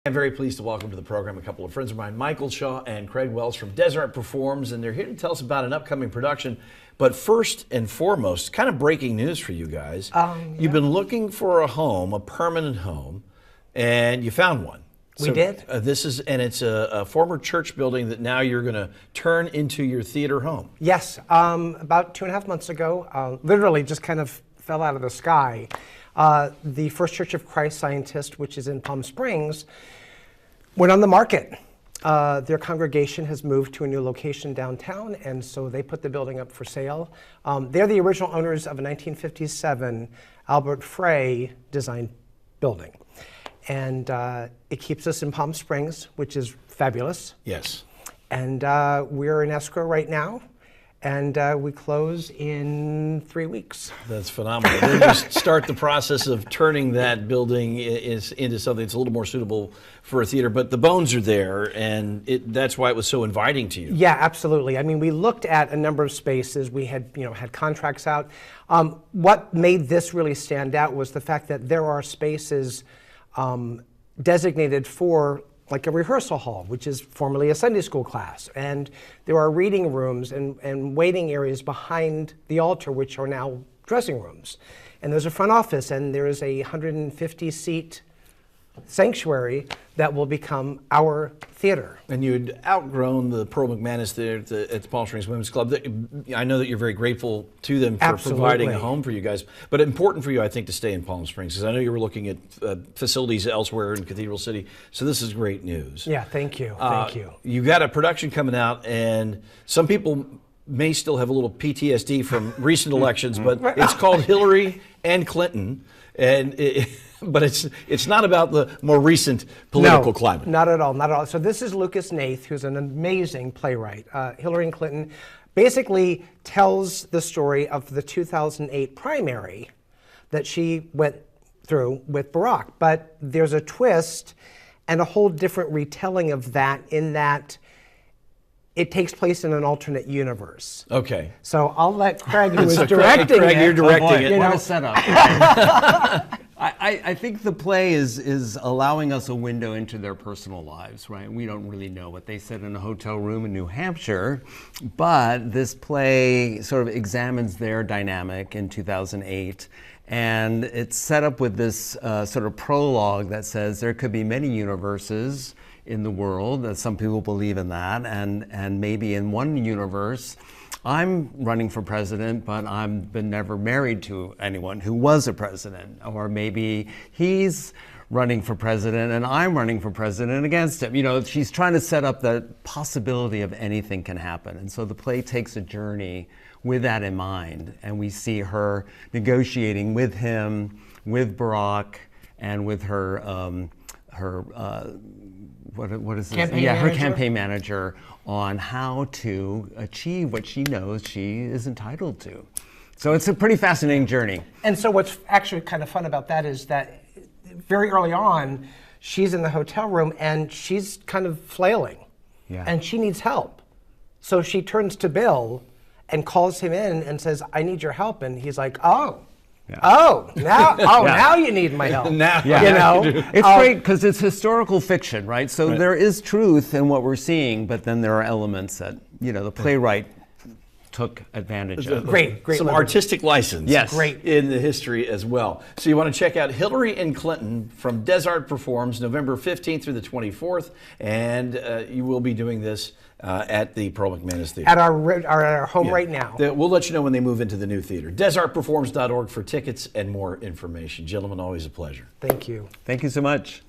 I'm very pleased to welcome to the program a couple of friends of mine, Michael Shaw and Craig Wells from Dezart Performs, and they're here to tell us about an upcoming production. But first and foremost, kind of breaking news for you guys. You've been looking for a home, a permanent home, and you found one. We did. It's a former church building that now you're going to turn into your theater home. Yes, about 2.5 months ago, literally just kind of fell out of the sky. The First Church of Christ Scientist, which is in Palm Springs, went on the market. Their congregation has moved to a new location downtown, and so they put the building up for sale. They're the original owners of a 1957 Albert Frey designed building. And it keeps us in Palm Springs, which is fabulous. Yes. And we're in escrow right now, and we close in 3 weeks. That's phenomenal. Then you start the process of turning that building into something that's a little more suitable for a theater, but the bones are there, and that's why it was so inviting to you. Yeah, absolutely. I mean, we looked at a number of spaces. We had, had contracts out. What made this really stand out was the fact that there are spaces designated for like a rehearsal hall, which is formerly a Sunday school class. And there are reading rooms and waiting areas behind the altar, which are now dressing rooms. And there's a front office, and there is a 150-seat sanctuary that will become our theater. And you had outgrown the Pearl McManus there at the Palm Springs Women's Club. I know that you're very grateful to them for providing a home for you guys, but important for you, I think, to stay in Palm Springs, because I know you were looking at facilities elsewhere in Cathedral City, so this is great news. Yeah, thank you, thank you. You got a production coming out, and some people may still have a little PTSD from recent elections, but it's called Hillary and Clinton, and but it's not about the more recent political climate. Not at all, not at all. So this is Lucas Nath, who's an amazing playwright. Hillary and Clinton basically tells the story of the 2008 primary that she went through with Barack. But there's a twist and a whole different retelling of that, in that it takes place in an alternate universe. Okay. So I'll let Craig, who is directing Craig, you're directing it. What a setup. I think the play is allowing us a window into their personal lives, right? We don't really know what they said in a hotel room in New Hampshire, but this play sort of examines their dynamic in 2008. And it's set up with this sort of prologue that says there could be many universes in the world, that some people believe in that, and maybe in one universe, I'm running for president, but I've been never married to anyone who was a president. Or maybe he's running for president and I'm running for president against him. She's trying to set up the possibility of anything can happen. And so the play takes a journey with that in mind. And we see her negotiating with him, with Barack, and with her what is this? Campaign manager? Her campaign manager, on how to achieve what she knows she is entitled to. So it's a pretty fascinating journey. And so what's actually kind of fun about that is that very early on, she's in the hotel room and she's kind of flailing. Yeah. And she needs help. So she turns to Bill and calls him in and says, "I need your help." And he's like, now you need my help. It's great because it's historical fiction, right? So there is truth in what we're seeing, but then there are elements that the playwright took advantage of. Great Some artistic license. Yes. Great. In the history as well. So you want to check out Hillary and Clinton from Dezart Performs, November 15th through the 24th, and you will be doing this at the Pearl McManus Theater. At our home right now. We'll let you know when they move into the new theater. DezartPerforms.org for tickets and more information. Gentlemen, always a pleasure. Thank you. Thank you so much.